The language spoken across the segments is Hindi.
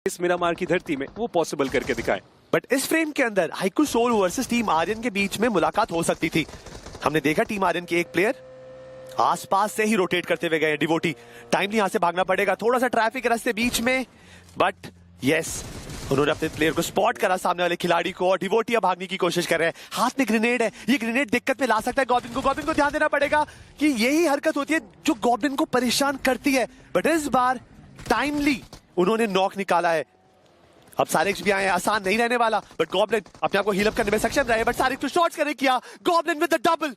इस मिरामार की धरती में वो पॉसिबल करके दिखाएं। बट इस फ्रेम के अंदर haiku soul versus team Aryan के बीच में मुलाकात हो सकती थी। हमने देखा टीम आर्यन के एक प्लेयर आसपास से ही रोटेट करते हुए गए। डिवोटी टाइमली यहां से भागना पड़ेगा, थोड़ा सा ट्रैफिक रास्ते बीच में, बट यस उन्होंने अपने प्लेयर को स्पॉट करा सामने वाले खिलाड़ी को, और डिवोटी अब भागने की कोशिश कर रहे हैं। हाथ में ग्रेनेड है, ये ग्रेनेड दिक्कत में ला सकता है गॉब्लिन को ध्यान देना पड़ेगा कि यही हरकत होती है जो गॉब्लिन को परेशान करती है। बट इस बार टाइमली उन्होंने नॉक निकाला है। अब सारिक्स भी आए हैं, आसान नहीं रहने वाला, बट गॉब्लिन अपने आप को हील अप करने में सक्षम रहे। बट सारिक्स को शॉट्स करने किया, गॉब्लिन विद द डबल,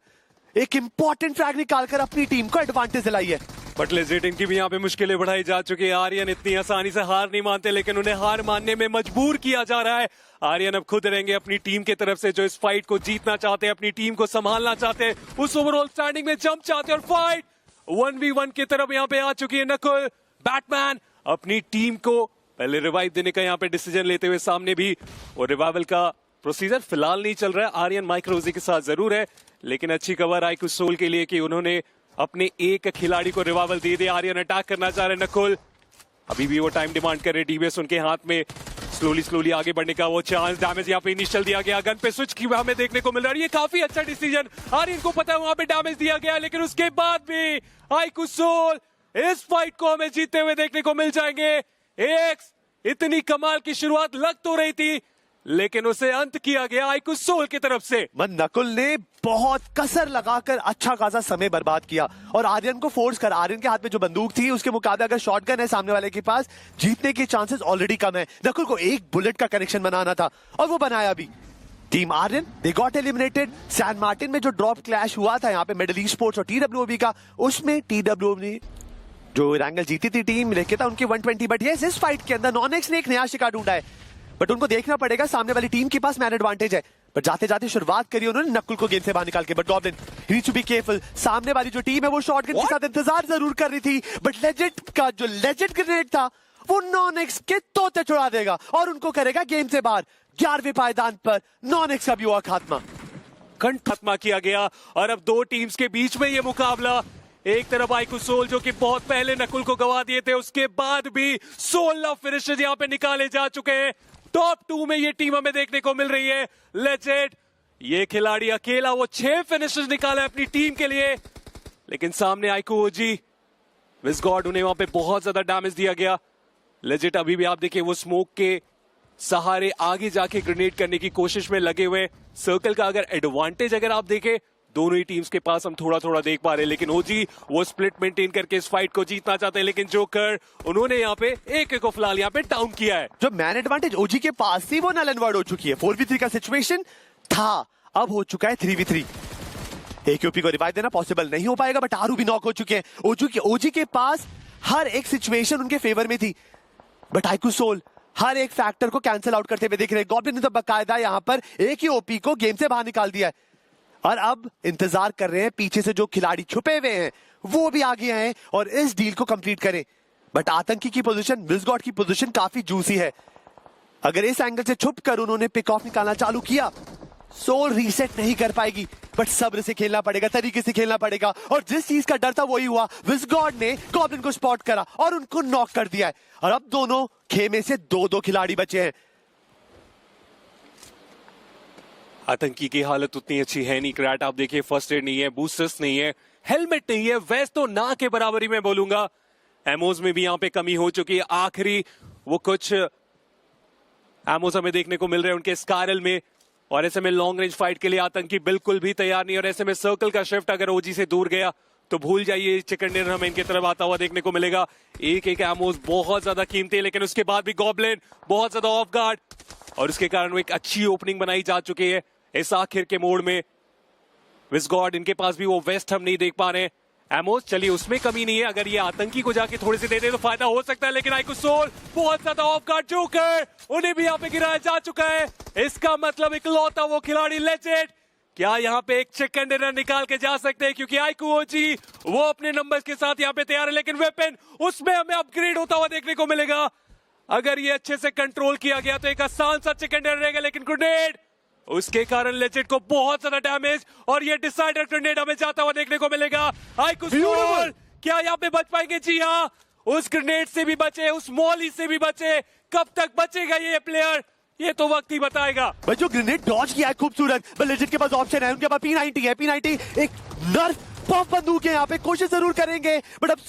एक इंपॉर्टेंट फ्रैग निकालकर अपनी टीम को एडवांटेज दिलाई है। बट लेजेट इनकी भी यहाँ पे मुश्किलें बढ़ाई जा चुकी है। आर्यन इतनी आसानी से हार नहीं मानते, लेकिन उन्हें हार मानने में मजबूर किया जा रहा है। आर्यन अब खुद रहेंगे अपनी टीम की तरफ से, जो इस फाइट को जीतना चाहते हैं, अपनी टीम को संभालना चाहते हैं, उस ओवरऑल स्टैंडिंग में जंप चाहते हैं। और फाइट 1v1 की तरफ यहाँ पे आ चुकी है। नकुल बैटमैन अपनी टीम को पहले रिवाइव देने का यहाँ पे डिसीजन लेते हुए सामने भी, और रिवाइवल का प्रोसीजर फिलहाल नहीं चल रहा है। आर्यन माइक्रोजी के साथ जरूर है, लेकिन अच्छी कवर हाइकू सोल के लिए कि उन्होंने अपने एक खिलाड़ी को रिवाइवल दे दिया। आर्यन अटैक करना चाह रहे हैं, नकुल अभी भी वो टाइम डिमांड कर रहे। डीबीएस उनके हाथ में, स्लोली आगे बढ़ने का वो चांस। डैमेज यहाँ पे इनिशियल दिया गया, गन पे स्विच की हमें देखने को मिल रहा है। ये काफी अच्छा डिसीजन, आर्यन को पता है वहां पे डैमेज दिया गया, लेकिन उसके बाद भी हाइकू सोल इस फाइट को हमें जीतते हुए देखने को मिल जाएंगे। एक्स इतनी कमाल की शुरुआत लग तो रही थी, लेकिन उसे अंत किया गया हाइकू सोल की तरफ से। नकुल ने बहुत कसर लगाकर अच्छा खासा समय बर्बाद किया और आर्यन को फोर्स कर। आर्यन के हाथ में जो बंदूक थी उसके मुकाबले अगर शॉटगन है सामने वाले के पास, जीतने के चांसेस ऑलरेडी कम है। नकुल को एक बुलेट का कनेक्शन बनाना था और वो बनाया भी। Team Aryan they got eliminated. San Martin में जो ड्रॉप क्लैश हुआ था यहाँ पे मिडिल ईस्ट स्पोर्ट्स और टीडब्ल्यूओबी का, उसमें टीडब्ल्यूओबी जो रैंगल जीती थी टीम लेके था उनकी 120। बट यस इस फाइट के अंदर नॉनेक्स ने एक नया शिकार ढूंढा है, बट उनको देखना पड़ेगा सामने वाली टीम के पास मैन एडवांटेज है। बट जाते जाते शुरुआत करी उन्होंने नकुल को गेम से बाहर निकाल के। But goblin need to be careful, सामने वाली जो टीम है वो शॉटगन के साथ इंतजार जरूर कर रही थी, बट लेजेंड का जो लेजेंड ग्रेनेड था वो नॉनेक्स के तोते छुड़ा देगा और उनको करेगा गेम से बाहर। 11वें पायदान पर नॉनेक्स का भी हुआ खात्मा, खात्मा किया गया। और अब दो टीम्स के बीच में ये मुकाबला, एक तरफ हाइकू सोल जो कि बहुत पहले नकुल को गवा दिए थे, उसके बाद भी 16 फिनिशेस यहाँ पे निकाले जा चुके हैं। टॉप 2 में ये टीम हमें देखने को मिल रही है। लेजेंड ये खिलाड़ी अकेला वो 6 फिनिशेस निकाला है अपनी टीम के लिए, लेकिन सामने हाइकू ओजी विस्गॉड, उन्हें वहां पे बहुत ज्यादा डैमेज दिया गया। लेजेंड अभी भी आप देखिए वो स्मोक के सहारे आगे जाके ग्रेनेड करने की कोशिश में लगे हुए। सर्कल का अगर एडवांटेज अगर आप देखें दोनों ही टीम्स के पास हम थोड़ा देख पा रहे हैं, लेकिन ओजी वो स्प्लिट मेंटेन करके इस फाइट को जीतना चाहते हैं। लेकिन जोकर उन्होंने यहाँ पे एक को फिलहाल यहाँ पे डाउन किया है। जो मैन एडवांटेज ओजी के पास थी वो नल एंड वर्ड हो चुकी है। 4v3 का सिचुएशन था, अब हो चुका है 3v3। AQP को रिवाइव देना पॉसिबल नहीं हो पाएगा, बट आरू भी नॉक हो चुके हैं। ओजी के पास हर एक सिचुएशन उनके फेवर में थी, बट हाइकू सोल हर एक फैक्टर को कैंसिल आउट करते हुए दिख रहे हैं। गॉब्लिन ने तो बकायदा यहाँ पर एक ही ओपी को गेम से बाहर निकाल दिया है और अब इंतजार कर रहे हैं पीछे से जो खिलाड़ी छुपे हुए हैं वो भी आगे आए और इस डील को कंप्लीट करें। बट आतंकी की पोजीशन, विस्गॉड की पोजीशन काफी जूसी है। अगर इस एंगल से छुप कर उन्होंने पिक ऑफ निकालना चालू किया, सोल रीसेट नहीं कर पाएगी, बट सब्र से खेलना पड़ेगा, तरीके से खेलना पड़ेगा। और जिस चीज का डर था वही हुआ, विस्गॉड ने गॉब्लिन को स्पॉट करा और उनको नॉक कर दिया है। और अब दोनों खेमे से 2-2 खिलाड़ी बचे हैं। आतंकी की हालत उतनी अच्छी है नहीं। क्रैट आप देखिए फर्स्ट एड नहीं है, बूस्टर्स नहीं है, हेलमेट नहीं है, वेस्ट तो ना के बराबर ही मैं बोलूंगा। एमोज में भी यहाँ पे कमी हो चुकी है। आखिरी वो कुछ एमोज हमें देखने को मिल रहे हैं उनके स्कारल में, और ऐसे में लॉन्ग रेंज फाइट के लिए आतंकी बिल्कुल भी तैयार नहीं। और ऐसे में सर्कल का शिफ्ट अगर ओजी से दूर गया तो भूल जाइए, चिकन डिनर हमें इनकी तरफ आता हुआ देखने को मिलेगा। एक एमोज बहुत ज्यादा कीमती है, लेकिन उसके बाद भी गॉब्लिन बहुत ज्यादा ऑफ गार्ड, और उसके कारण वो एक अच्छी ओपनिंग बनाई जा चुकी है इस आखिर के मोड़ में। विस्गॉड इनके पास भी वो वेस्ट हम नहीं देख पा रहे हैं। एमोस चलिए उसमें कमी नहीं है, अगर ये आतंकी को जाके थोड़ी सी दे दे तो फायदा हो सकता है, लेकिन हाइकू सोल बहुत ज्यादा ऑफ गार्ड, जोकर उन्हें भी यहाँ पे गिराया जा चुका है। इसका मतलब इकलौता वो खिलाड़ी लेजेंड क्या यहाँ पे एक चिकन डिनर निकाल के जा सकते हैं, क्योंकि हाइकू ओजी वो अपने नंबर्स के साथ यहाँ पे तैयार है, लेकिन वेपन उसमें हमें अपग्रेड होता हुआ देखने को मिलेगा। अगर ये अच्छे से कंट्रोल किया गया तो एक आसान सा चिकन डिनर रहेगा, लेकिन ग्रेनेड उसके कारण लेजेंड को बहुत ज्यादा डैमेज, और ये डिसाइडर ग्रेनेड हमें जाता हुआ देखने को मिलेगा। हाइकू सोल क्या यहाँ पे बच पाएंगे? जी हाँ, उस ग्रेनेड से भी बचे, उस मॉली से भी बचे, कब तक बचेगा ये प्लेयर, ये तो वक्त ही बताएगा। भाई जो ग्रेनेड डॉज किया है खूबसूरत, पर लेजेंड के पास ऑप्शन है, उनके पास P90 है। P90 एक नर्फ पफ बंदूक है, यहाँ पे कोशिश जरूर करेंगे बट अब